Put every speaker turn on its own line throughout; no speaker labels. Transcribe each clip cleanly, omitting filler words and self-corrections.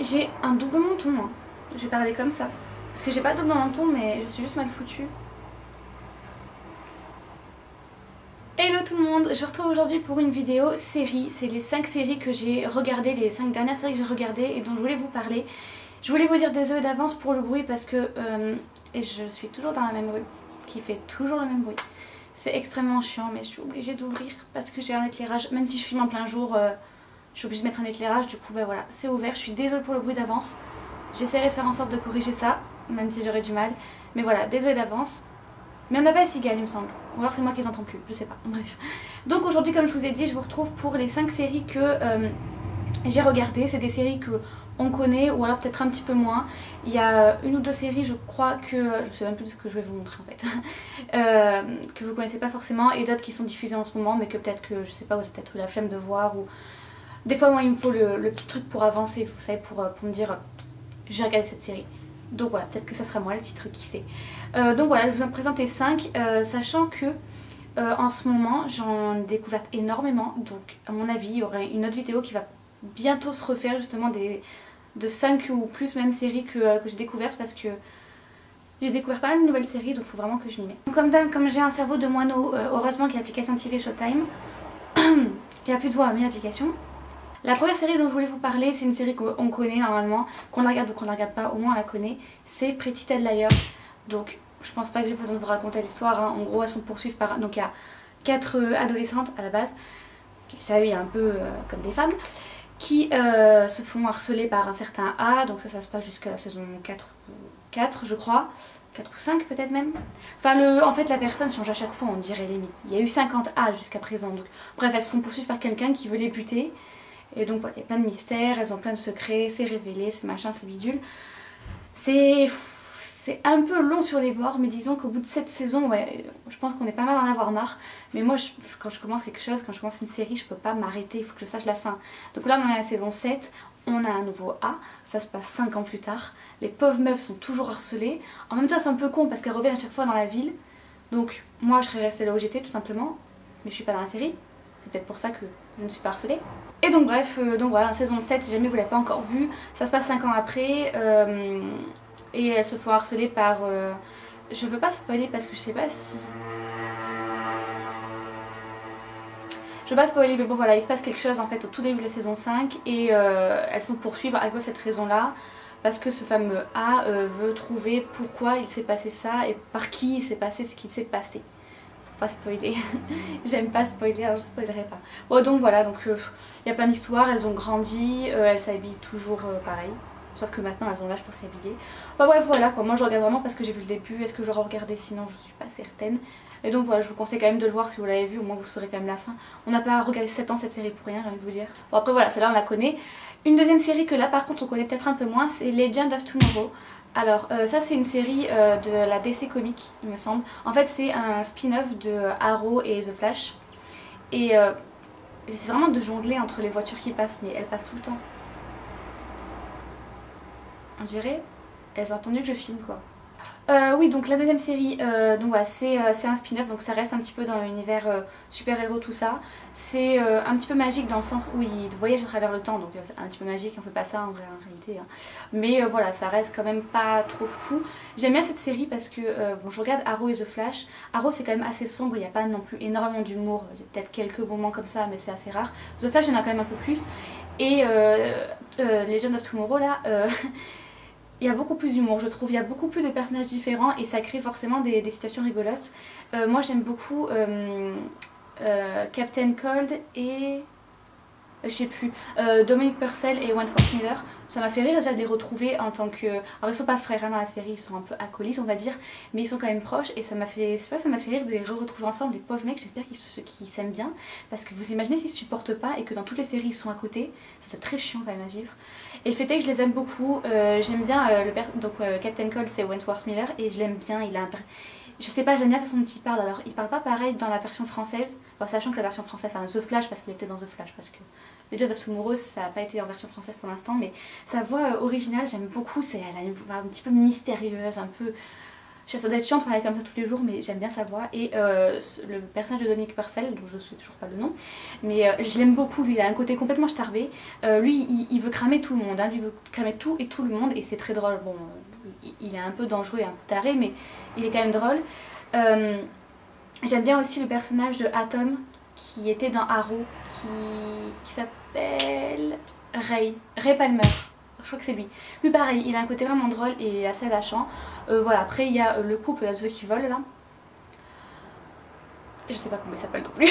J'ai un double menton, hein. Je vais parler comme ça. Parce que j'ai pas de double menton, mais je suis juste mal foutue. Hello tout le monde, je vous retrouve aujourd'hui pour une vidéo série. C'est les 5 séries que j'ai regardées, les 5 dernières séries que j'ai regardées et dont je voulais vous parler. Je voulais vous dire désolé d'avance pour le bruit parce que je suis toujours dans la même rue, qui fait toujours le même bruit. C'est extrêmement chiant, mais je suis obligée d'ouvrir parce que j'ai un éclairage. Même si je filme en plein jour, je suis obligée de mettre un éclairage. Du coup, bah voilà, c'est ouvert. Je suis désolée pour le bruit d'avance. J'essaierai de faire en sorte de corriger ça, même si j'aurais du mal. Mais voilà, désolée d'avance. Mais on n'a pas Cigale, il me semble. Ou alors c'est moi qui les entends plus, je sais pas. Bref. Donc aujourd'hui, comme je vous ai dit, je vous retrouve pour les 5 séries que j'ai regardées. C'est des séries que on connaît ou alors peut-être un petit peu moins. Il y a une ou deux séries, je crois que... je sais même plus ce que je vais vous montrer en fait. Que vous connaissez pas forcément et d'autres qui sont diffusées en ce moment mais que peut-être que, je sais pas, vous avez peut-être eu la flemme de voir ou... Des fois moi il me faut le petit truc pour avancer, vous savez, pour me dire je vais regarder cette série. Donc voilà, peut-être que ça sera moi le petit truc, qui sait. Donc voilà, je vous en présenter 5, sachant que en ce moment j'en ai découvert énormément. Donc à mon avis il y aurait une autre vidéo qui va bientôt se refaire justement de 5 ou plus même séries que j'ai découvertes, parce que j'ai découvert pas mal de nouvelles séries, donc il faut vraiment que je m'y mette. Comme j'ai un cerveau de moineau, heureusement qu'il y a l'application TV Showtime. Il n'y a plus de voix à mes applications. La première série dont je voulais vous parler, c'est une série qu'on connaît normalement, qu'on la regarde ou qu'on la regarde pas, au moins on la connaît, c'est Pretty Little Liars. Donc je pense pas que j'ai besoin de vous raconter l'histoire, hein. En gros elles sont poursuivies par... Donc il y a 4 adolescentes à la base, qui s'habillent un peu comme des femmes, qui se font harceler par un certain A, donc ça se passe jusqu'à la saison 4 je crois, 4 ou 5 peut-être même. Enfin en fait la personne change à chaque fois, on dirait limite. Il y a eu 50 A jusqu'à présent, donc bref elles se font poursuivre par quelqu'un qui veut les buter. Et donc voilà, il y a plein de mystères, elles ont plein de secrets, c'est révélé, c'est machin, c'est bidule. C'est un peu long sur les bords, mais disons qu'au bout de 7 saisons, ouais, je pense qu'on est pas mal à en avoir marre. Mais moi, quand je commence quelque chose, quand je commence une série, je peux pas m'arrêter, il faut que je sache la fin. Donc là, on est à la saison 7, on a un nouveau A, ça se passe 5 ans plus tard. Les pauvres meufs sont toujours harcelées. En même temps, c'est un peu con parce qu'elles reviennent à chaque fois dans la ville. Donc moi, je serais restée là où j'étais tout simplement, mais je suis pas dans la série. C'est peut-être pour ça que je ne suis pas harcelée. Et donc bref, donc voilà, saison 7, si jamais vous l'avez pas encore vue, ça se passe 5 ans après. Et elles se font harceler par... je veux pas spoiler parce que je sais pas si... Je veux pas spoiler, mais bon voilà, il se passe quelque chose en fait au tout début de la saison 5. Et elles se font poursuivre à cause de cette raison là. Parce que ce fameux A veut trouver pourquoi il s'est passé ça et par qui il s'est passé ce qui s'est passé. Pas spoiler, j'aime pas spoiler, alors je spoilerai pas. Bon donc voilà, donc y a plein d'histoires, elles ont grandi, elles s'habillent toujours pareil. Sauf que maintenant elles ont l'âge pour s'habiller. Enfin bref voilà quoi, moi je regarde vraiment parce que j'ai vu le début. Est-ce que j'aurais regardé sinon, je suis pas certaine. Et donc voilà, je vous conseille quand même de le voir si vous l'avez vu, au moins vous saurez quand même la fin. On n'a pas regardé 7 ans cette série pour rien, j'ai envie de vous dire. Bon après voilà, celle-là on la connaît. Une deuxième série que là par contre on connaît peut-être un peu moins, c'est Legend of Tomorrow. Alors ça c'est une série de la DC Comics il me semble. En fait c'est un spin-off de Arrow et The Flash. Et c'est vraiment de jongler entre les voitures qui passent, mais elles passent tout le temps. On dirait, elles ont entendu que je filme quoi. Oui, donc la deuxième série, donc voilà, c'est un spin-off, donc ça reste un petit peu dans l'univers super-héros, tout ça. C'est un petit peu magique dans le sens où ils voyagent à travers le temps, donc c'est un petit peu magique, on fait pas ça en réalité. Hein. Mais voilà, ça reste quand même pas trop fou. J'aime bien cette série parce que, bon, je regarde Arrow et The Flash. Arrow c'est quand même assez sombre, il n'y a pas non plus énormément d'humour, il y a peut-être quelques moments comme ça, mais c'est assez rare. The Flash il y en a quand même un peu plus. Et Legend of Tomorrow là... il y a beaucoup plus d'humour je trouve, il y a beaucoup plus de personnages différents et ça crée forcément des situations rigolotes. Moi j'aime beaucoup Captain Cold et... je sais plus, Dominic Purcell et Wentworth Miller. Ça m'a fait rire déjà de les retrouver en tant que... Alors ils sont pas frères hein, dans la série, ils sont un peu acolytes on va dire, mais ils sont quand même proches et ça m'a fait... Je sais pas, ça m'a fait rire de les retrouver ensemble, les pauvres mecs, j'espère qu'ils s'aiment bien. Parce que vous imaginez s'ils se supportent pas et que dans toutes les séries ils sont à côté, c'est très chiant quand même à vivre. Et le fait est que je les aime beaucoup, j'aime bien donc Captain Cold c'est Wentworth Miller et je l'aime bien, il a un... Je sais pas, j'aime bien la façon dont il parle. Alors il parle pas pareil dans la version française, bon, sachant que la version française, enfin The Flash parce qu'il était dans The Flash, parce que Legend of Tomorrow ça n'a pas été en version française pour l'instant, mais sa voix originale j'aime beaucoup, elle a une voix un petit peu mystérieuse, un peu... Ça doit être chiant de parler comme ça tous les jours, mais j'aime bien sa voix. Et le personnage de Dominique Purcell, dont je ne sais toujours pas le nom, mais je l'aime beaucoup, lui, il a un côté complètement starbé. Lui, il veut cramer tout le monde, hein, lui veut cramer tout et tout le monde, et c'est très drôle. Bon, il est un peu dangereux et un peu taré, mais il est quand même drôle. J'aime bien aussi le personnage de Atom, qui était dans Arrow, qui s'appelle Ray Palmer. Je crois que c'est lui. Lui pareil, il a un côté vraiment drôle et assez attachant. Voilà, après il y a le couple de ceux qui volent là. Je sais pas comment il s'appelle non plus.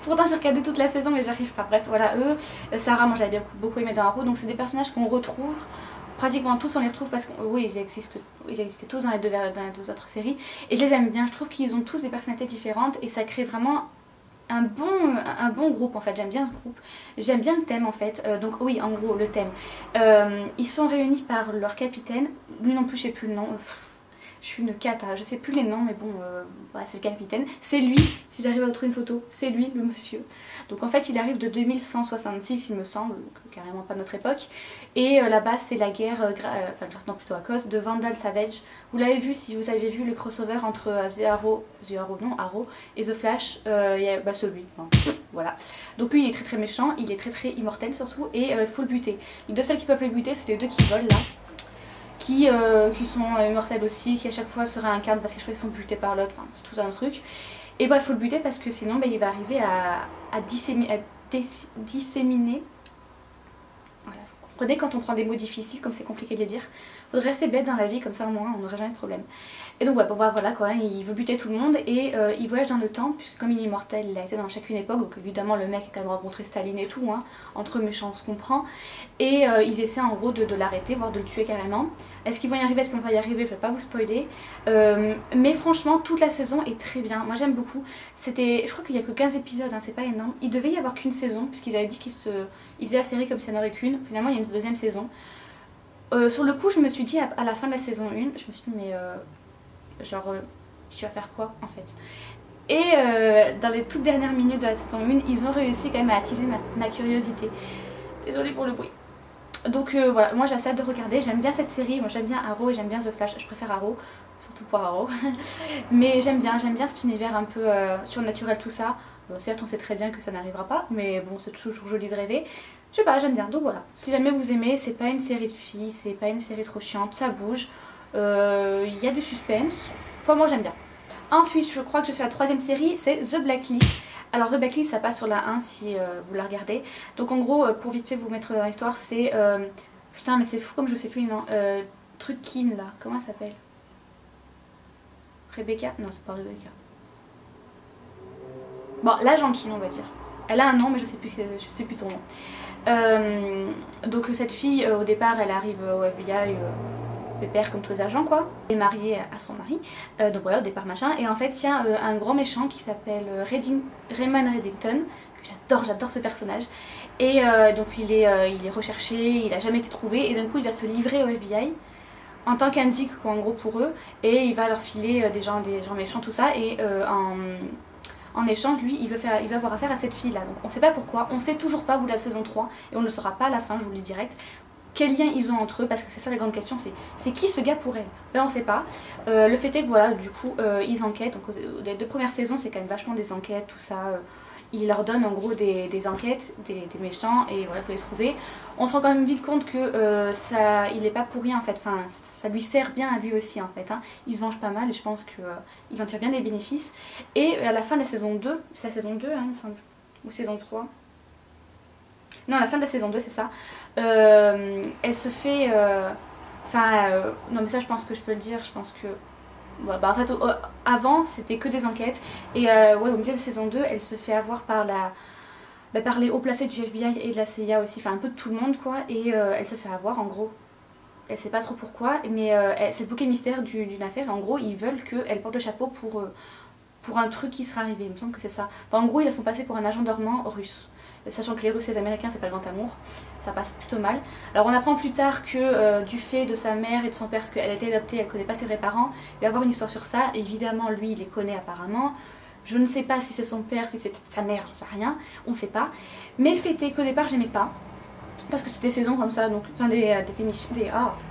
Pourtant j'ai regardé toute la saison mais j'arrive pas. Bref, voilà eux. Sarah, moi j'avais beaucoup aimé dans Arrow. Donc c'est des personnages qu'on retrouve. Pratiquement tous on les retrouve parce que oui ils existaient tous dans les deux autres séries. Et je les aime bien, je trouve qu'ils ont tous des personnalités différentes et ça crée vraiment un bon groupe en fait. J'aime bien ce groupe, j'aime bien le thème en fait. Donc oui, en gros le thème, ils sont réunis par leur capitaine. Lui non plus je sais plus le nom, je suis une cata, je sais plus les noms mais bon ouais, c'est le capitaine, c'est lui. Si j'arrive à vous trouver une photo, c'est lui le monsieur. Donc en fait il arrive de 2166 il me semble, donc carrément pas notre époque. Et là-bas c'est la guerre, non plutôt à cause de Vandal Savage. Vous l'avez vu si vous avez vu le crossover entre Arrow et The Flash, bah celui, hein, voilà. Donc lui il est très méchant, il est très immortel surtout et il faut le buter. Les deux seuls qui peuvent le buter c'est les deux qui volent là. Qui sont immortels aussi, qui à chaque fois se réincarnent parce qu'à chaque fois ils sont butés par l'autre, enfin c'est tout un truc. Et bah il faut le buter parce que sinon bah, il va arriver à disséminer. Voilà, vous comprenez quand on prend des mots difficiles comme c'est compliqué de les dire. Faudrait rester bête dans la vie comme ça au moins on n'aurait jamais de problème. Et donc ouais, bon, bah, voilà quoi, il veut buter tout le monde et il voyage dans le temps puisque comme il est immortel il a été dans chacune époque, donc évidemment le mec a quand même rencontré Staline et tout, hein, entre méchants on se comprend. Et ils essaient en gros de l'arrêter, voire de le tuer carrément. Est-ce qu'ils vont y arriver, est-ce qu'on va y arriver, je vais pas vous spoiler. Mais franchement toute la saison est très bien, moi j'aime beaucoup. Je crois qu'il y a que 15 épisodes, hein, c'est pas énorme. Il devait y avoir qu'une saison puisqu'ils avaient dit qu'ils faisaient la série comme s'il n'y en aurait qu'une. Finalement il y a une deuxième saison. Sur le coup je me suis dit à la fin de la saison 1, je me suis dit mais genre tu vas faire quoi en fait. Et dans les toutes dernières minutes de la saison 1 ils ont réussi quand même à attiser ma curiosité. Désolée pour le bruit. Donc voilà, moi j'essaie de regarder, j'aime bien cette série, moi j'aime bien Arrow et j'aime bien The Flash, je préfère Arrow, surtout pour Arrow. Mais j'aime bien cet univers un peu surnaturel tout ça. Bon, certes on sait très bien que ça n'arrivera pas, mais bon c'est toujours joli de rêver. Je sais pas, j'aime bien, donc voilà. Si jamais vous aimez, c'est pas une série de filles, c'est pas une série trop chiante, ça bouge. Il y a du suspense, enfin moi j'aime bien. Ensuite je crois que je suis à la troisième série, c'est The Blacklist. Alors The Blacklist ça passe sur la 1 si vous la regardez. Donc en gros pour vite fait vous mettre dans l'histoire c'est... putain mais c'est fou comme je sais plus le nom. Truc Keane là, comment elle s'appelle? Rebecca? Non c'est pas Rebecca. Bon l'agent Keane on va dire. Elle a un nom mais je sais plus son nom. Donc cette fille au départ elle arrive au FBI... pépère comme tous les agents quoi, elle est mariée à son mari, donc voilà au départ machin, et en fait il y a un grand méchant qui s'appelle Raymond Reddington, que j'adore ce personnage, et donc il est recherché, il a jamais été trouvé, et d'un coup il va se livrer au FBI en tant qu'indique quoi en gros pour eux, et il va leur filer des gens méchants tout ça, et en échange lui il va avoir affaire à cette fille là, donc on sait pas pourquoi, on sait toujours pas au bout de la saison 3, et on ne le saura pas à la fin je vous le dis direct. Quel lien ils ont entre eux, parce que c'est ça la grande question, c'est qui ce gars pour elle? Ben on sait pas. Le fait est que voilà, du coup ils enquêtent, donc les deux premières saisons c'est quand même vachement des enquêtes, tout ça. Ils leur donnent en gros des enquêtes, des méchants, et voilà, il faut les trouver. On se rend quand même vite compte que il est pas pour rien en fait, enfin ça lui sert bien à lui aussi en fait. Hein. Il se venge pas mal et je pense qu'il en tire bien des bénéfices. Et à la fin de la saison 2, c'est la saison 2 hein, il me semble, ou saison 3. Non, à la fin de la saison 2 c'est ça. Elle se fait... non mais ça je pense que je peux le dire, je pense que... Ouais, bah en fait avant c'était que des enquêtes et ouais, au milieu de la saison 2 elle se fait avoir par par les hauts placés du FBI et de la CIA aussi, enfin un peu de tout le monde quoi, et elle se fait avoir en gros. Elle sait pas trop pourquoi, mais c'est le bouquet mystère d'une affaire et en gros ils veulent qu'elle porte le chapeau pour un truc qui sera arrivé, il me semble que c'est ça. Enfin, en gros ils la font passer pour un agent dormant russe. Sachant que les Russes et les Américains c'est pas le grand amour, ça passe plutôt mal. Alors on apprend plus tard que du fait de sa mère et de son père, parce qu'elle a été adoptée, elle connaît pas ses vrais parents, il va y avoir une histoire sur ça, évidemment lui il les connaît apparemment. Je ne sais pas si c'est son père, si c'est sa mère, j'en sais rien, on sait pas. Mais le fait est qu'au départ j'aimais pas, parce que c'était des saisons comme ça, donc enfin des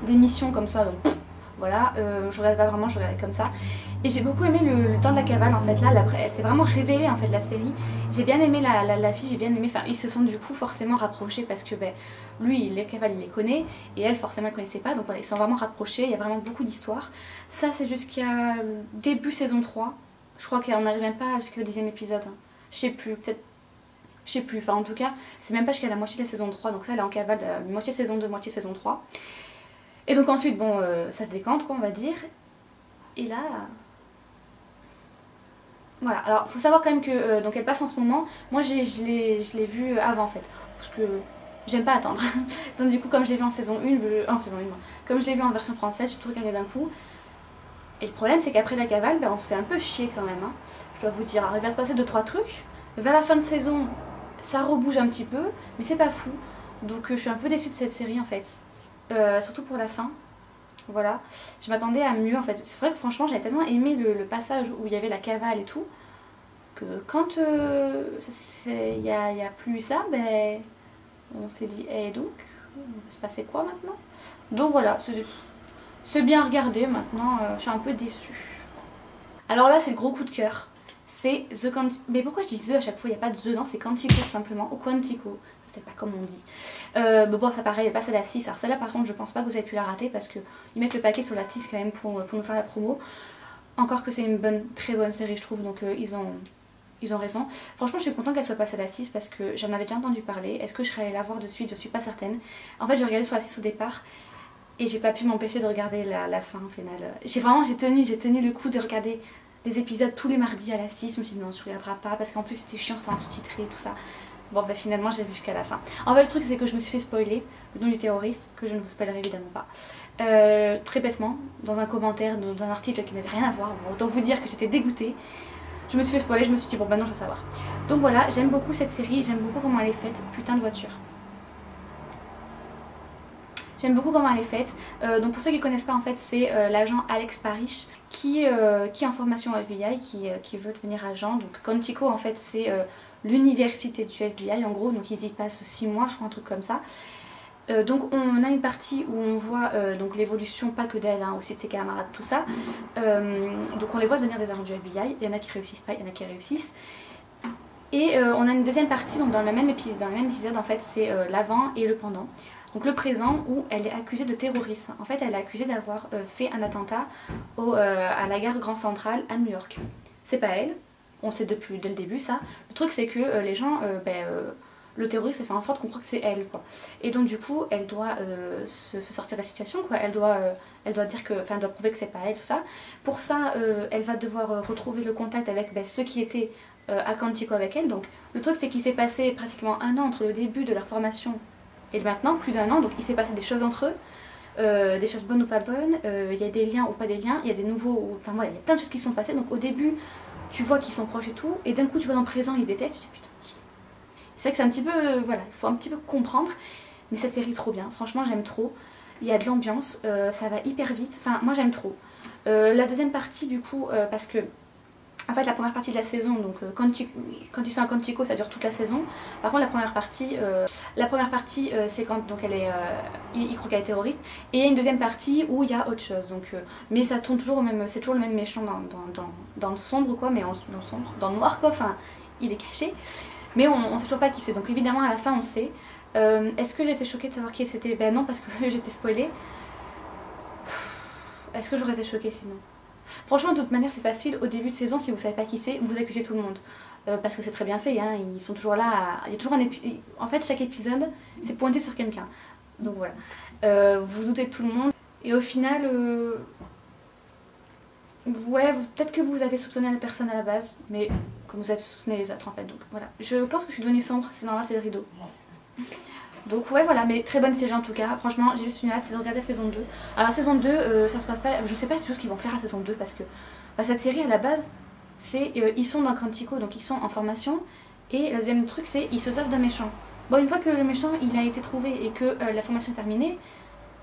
missions comme ça, donc Voilà, je regardais pas vraiment, je regardais comme ça. Et j'ai beaucoup aimé le temps de la cavale en fait. Là, elle s'est vraiment révélée en fait la série. J'ai bien aimé la fille, j'ai bien aimé. Enfin, ils se sont du coup forcément rapprochés parce que ben, lui, les cavales, il les connaît et elle, forcément, elle connaissait pas. Donc voilà, ils sont vraiment rapprochés. Il y a vraiment beaucoup d'histoires. Ça, c'est jusqu'à début saison 3. Je crois qu'on n'arrive même pas jusqu'au 10e épisode. Hein. Je sais plus, peut-être. Je sais plus. Enfin, en tout cas, c'est même pas jusqu'à la moitié de la saison 3. Donc ça, elle est en cavale, moitié saison 2, moitié saison 3. Et donc ensuite, bon, ça se décante, quoi, on va dire. Et là... Voilà, alors il faut savoir quand même que donc elle passe en ce moment. Moi, je l'ai vue avant, en fait. Parce que j'aime pas attendre. Donc du coup, comme je l'ai vu en saison 1, comme je l'ai vu en version française, j'ai tout regardé d'un coup. Et le problème, c'est qu'après la cavale, ben, on se fait un peu chier quand même. Hein. Je dois vous dire, alors, il va se passer 2-3 trucs. Vers la fin de saison, ça rebouge un petit peu, mais c'est pas fou. Donc je suis un peu déçue de cette série, en fait. Surtout pour la fin. Voilà, je m'attendais à mieux en fait. C'est vrai que franchement j'avais tellement aimé le passage où il y avait la cavale et tout, que quand il y a plus ça, ben on s'est dit et donc, il va se passer quoi maintenant? Donc voilà, c'est bien regardé maintenant, je suis un peu déçue. Alors là c'est le gros coup de cœur, c'est The Quantico. Mais pourquoi je dis The à chaque fois? Il n'y a pas de The, non, c'est Quantico tout simplement, ou Quantico. Je sais pas comment on dit. Bon, ça pareil, elle passe à la 6. Alors celle-là par contre je pense pas que vous avez pu la rater parce qu'ils mettent le paquet sur la 6 quand même pour nous faire la promo. Encore que c'est une très bonne série je trouve, donc ils ont raison. Franchement je suis contente qu'elle soit passée à la 6 parce que j'en avais déjà entendu parler. Est-ce que je serais allée la voir de suite? Je suis pas certaine. En fait j'ai regardé sur la 6 au départ et j'ai pas pu m'empêcher de regarder la fin au final. J'ai tenu le coup de regarder les épisodes tous les mardis à la 6. Je me suis dit non tu regarderas pas parce qu'en plus c'était chiant, c'est un sous-titré et tout ça. Bon bah finalement j'ai vu jusqu'à la fin. En fait le truc c'est que je me suis fait spoiler le nom du terroriste, que je ne vous spoilerai évidemment pas. Très bêtement, dans un commentaire, dans un article qui n'avait rien à voir. Bon, autant vous dire que j'étais dégoûtée. Je me suis fait spoiler, je me suis dit bon bah non je veux savoir. Donc voilà, j'aime beaucoup cette série, j'aime beaucoup comment elle est faite. Putain de voiture. J'aime beaucoup comment elle est faite. Donc pour ceux qui ne connaissent pas en fait c'est l'agent Alex Parrish qui est en formation au FBI, qui veut devenir agent. Donc Quantico en fait c'est l'université du FBI en gros, donc ils y passent 6 mois je crois, un truc comme ça. Donc on a une partie où on voit donc l'évolution pas que d'elle, hein, aussi de ses camarades, tout ça. Donc on les voit devenir des agents du FBI, il y en a qui réussissent pas, il y en a qui réussissent. Et on a une deuxième partie, donc dans le même épisode en fait c'est l'avant et le pendant. Donc le présent où elle est accusée de terrorisme. En fait elle est accusée d'avoir fait un attentat à la gare Grand Central à New York. C'est pas elle, on le sait dès le début ça. Le truc c'est que les gens, le terroriste a fait en sorte qu'on croit que c'est elle quoi. Et donc du coup elle doit se sortir de la situation quoi. Elle doit dire que, enfin elle doit prouver que c'est pas elle tout ça. Pour ça elle va devoir retrouver le contact avec ceux qui étaient à Quantico avec elle. Donc le truc c'est qu'il s'est passé pratiquement un an entre le début de leur formation et maintenant, plus d'un an, donc il s'est passé des choses entre eux, des choses bonnes ou pas bonnes, il y a des liens ou pas des liens, il y a des nouveaux, enfin voilà, il y a plein de choses qui se sont passées. Donc au début tu vois qu'ils sont proches et tout, et d'un coup tu vois dans le présent ils se détestent, tu te dis putain. C'est vrai que c'est un petit peu, voilà, il faut un petit peu comprendre, mais cette série est trop bien, franchement j'aime trop. Il y a de l'ambiance, ça va hyper vite, enfin moi j'aime trop. La deuxième partie du coup, parce que en fait la première partie de la saison, donc quand ils sont à Quantico ça dure toute la saison. Par contre la première partie c'est quand donc il croit qu'elle est terroriste. Et il y a une deuxième partie où il y a autre chose. Donc, mais ça tourne toujours au même, c'est toujours le même méchant dans le sombre quoi, mais dans le noir quoi, enfin il est caché. Mais on sait toujours pas qui c'est, donc évidemment à la fin on sait. Est-ce que j'étais choquée de savoir qui c'était? Ben non parce que j'étais spoilée. Est-ce que j'aurais été choquée sinon? Franchement de toute manière c'est facile, au début de saison si vous savez pas qui c'est, vous accusez tout le monde. Parce que c'est très bien fait, hein. Ils sont toujours là, il y a toujours en fait chaque épisode c'est pointé sur quelqu'un. Donc voilà, vous doutez de tout le monde. Et au final, ouais, peut-être que vous avez soupçonné la personne à la base, mais comme vous avez soupçonné les autres en fait, donc voilà. Je pense que je suis devenue sombre, c'est normal, c'est le rideau. Donc ouais voilà, mais très bonne série en tout cas, franchement j'ai juste une hâte, c'est de regarder la saison 2. Alors la saison 2, ça se passe pas, je sais pas du tout ce qu'ils vont faire à la saison 2 parce que cette série à la base, c'est ils sont dans Quantico, donc ils sont en formation, et le deuxième truc c'est ils se sauvent d'un méchant. Bon une fois que le méchant il a été trouvé et que la formation est terminée,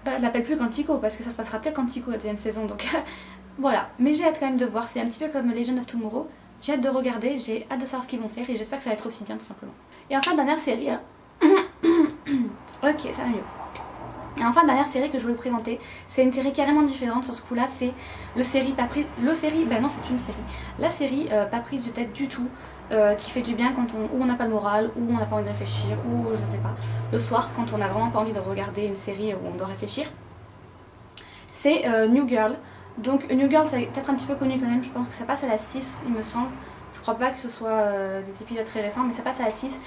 bah je l'appelle plus Quantico parce que ça se passera plus à Quantico la deuxième saison, donc voilà. Mais j'ai hâte quand même de voir, c'est un petit peu comme Legend of Tomorrow, j'ai hâte de regarder, j'ai hâte de savoir ce qu'ils vont faire et j'espère que ça va être aussi bien tout simplement. Et enfin dernière série, ok, ça va mieux. Et enfin, dernière série que je voulais vous présenter, c'est une série carrément différente sur ce coup là, c'est la série, pas prise de tête du tout, qui fait du bien quand on n'a pas le moral, ou on n'a pas envie de réfléchir, ou je sais pas, le soir quand on n'a vraiment pas envie de regarder une série où on doit réfléchir. C'est New Girl. Donc New Girl, c'est peut-être un petit peu connu quand même, je pense que ça passe à la 6 il me semble. Je crois pas que ce soit des épisodes très récents, mais ça passe à la 6.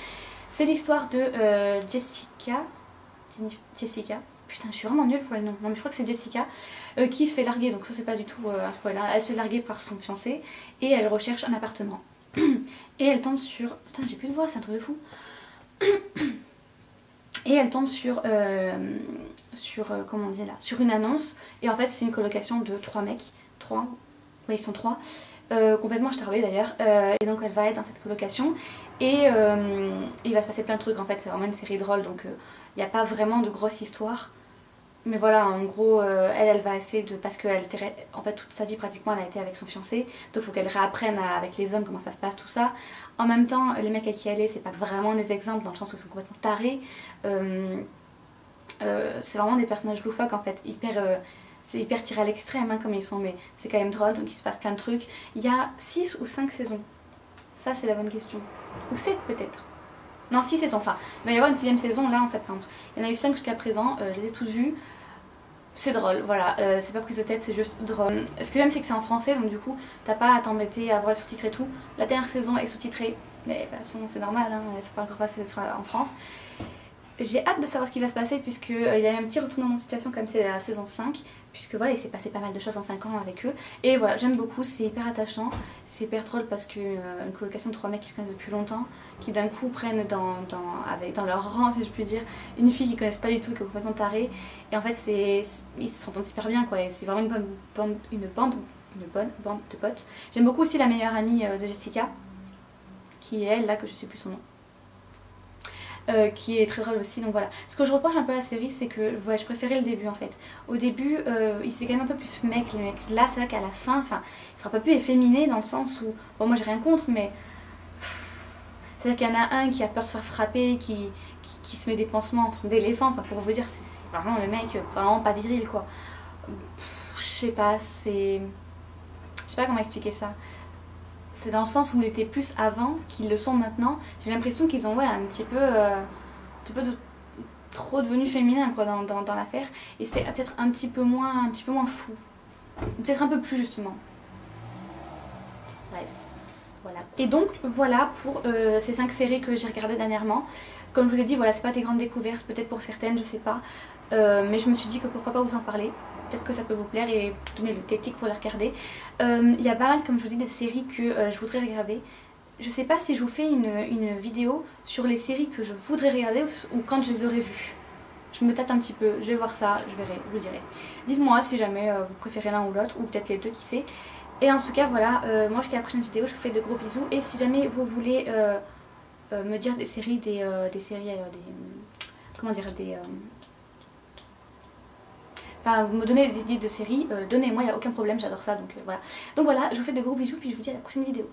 C'est l'histoire de Jessica, putain je suis vraiment nulle pour les noms, non mais je crois que c'est Jessica, qui se fait larguer, donc ça c'est pas du tout un spoiler, elle se fait larguer par son fiancé et elle recherche un appartement. Et elle tombe sur, putain j'ai plus de voix, c'est un truc de fou. Et elle tombe sur comment on dit là, sur une annonce, et en fait c'est une colocation de 3 mecs, 3, oui ils sont 3, complètement starvés d'ailleurs, et donc elle va être dans cette colocation, et il va se passer plein de trucs, en fait c'est vraiment une série drôle, donc il n'y a pas vraiment de grosse histoire, mais voilà en gros elle va essayer de, parce que en fait toute sa vie pratiquement elle a été avec son fiancé, donc il faut qu'elle réapprenne avec les hommes comment ça se passe tout ça. En même temps les mecs avec qui elle est c'est pas vraiment des exemples dans le sens où ils sont complètement tarés, c'est vraiment des personnages loufoques en fait, c'est hyper tiré à l'extrême hein, comme ils sont, mais c'est quand même drôle, donc il se passe plein de trucs. Il y a 6 ou 5 saisons, ça c'est la bonne question, ou 7 peut-être. Non 6 saisons, enfin il va y avoir une 6ème saison là en septembre. Il y en a eu 5 jusqu'à présent, je les ai toutes vues. C'est drôle, voilà, c'est pas prise de tête, c'est juste drôle. Ce que j'aime c'est que c'est en français, donc du coup t'as pas à t'embêter à voir les sous-titres et tout. La dernière saison est sous-titrée, mais de toute façon c'est normal, hein, c'est pas grave c'est en France. J'ai hâte de savoir ce qui va se passer puisque il y a un petit retournement de situation comme c'est la saison 5, puisque voilà il s'est passé pas mal de choses en 5 ans avec eux, et voilà j'aime beaucoup, c'est hyper attachant, c'est hyper drôle parce que une colocation de 3 mecs qui se connaissent depuis longtemps, qui d'un coup prennent dans leur rang si je puis dire, une fille qu'ils connaissent pas du tout, qui est complètement tarée, et en fait ils s'entendent hyper bien quoi, et c'est vraiment une bonne bande de potes. J'aime beaucoup aussi la meilleure amie de Jessica, qui est elle là que je sais plus son nom. Qui est très drôle aussi, donc voilà. Ce que je reproche un peu à la série c'est que ouais, je préférais le début en fait. Au début ils étaient quand même un peu plus mecs les mecs, là c'est vrai qu'à la fin, enfin ils sont un peu plus efféminés dans le sens où, bon moi j'ai rien contre mais c'est à dire qu'il y en a un qui a peur de se faire frapper, qui se met des pansements en forme d'éléphant, enfin pour vous dire c'est vraiment le mec vraiment pas viril quoi. Je sais pas, je sais pas comment expliquer ça. C'est dans le sens où il était plus avant qu'ils le sont maintenant. J'ai l'impression qu'ils ont ouais, un petit peu trop devenu féminin quoi dans l'affaire. Et c'est peut-être un petit peu moins fou. Peut-être un peu plus justement. Bref, voilà. Et donc voilà pour ces 5 séries que j'ai regardées dernièrement. Comme je vous ai dit, voilà, c'est pas des grandes découvertes, peut-être pour certaines, je sais pas. Mais je me suis dit que pourquoi pas vous en parler. Peut-être que ça peut vous plaire et vous donner le technique pour les regarder. Il y a pas mal, comme je vous dis, des séries que je voudrais regarder. Je sais pas si je vous fais une vidéo sur les séries que je voudrais regarder ou quand je les aurai vues. Je me tâte un petit peu, je vais voir ça, je verrai, je vous dirai. Dites-moi si jamais vous préférez l'un ou l'autre, ou peut-être les deux, qui sait. Et en tout cas, voilà, moi jusqu'à la prochaine vidéo, je vous fais de gros bisous. Et si jamais vous voulez me dire des séries, comment dire, enfin, vous me donnez des idées de séries, donnez-moi, il n'y a aucun problème, j'adore ça, donc voilà. Donc voilà, je vous fais de gros bisous, puis je vous dis à la prochaine vidéo.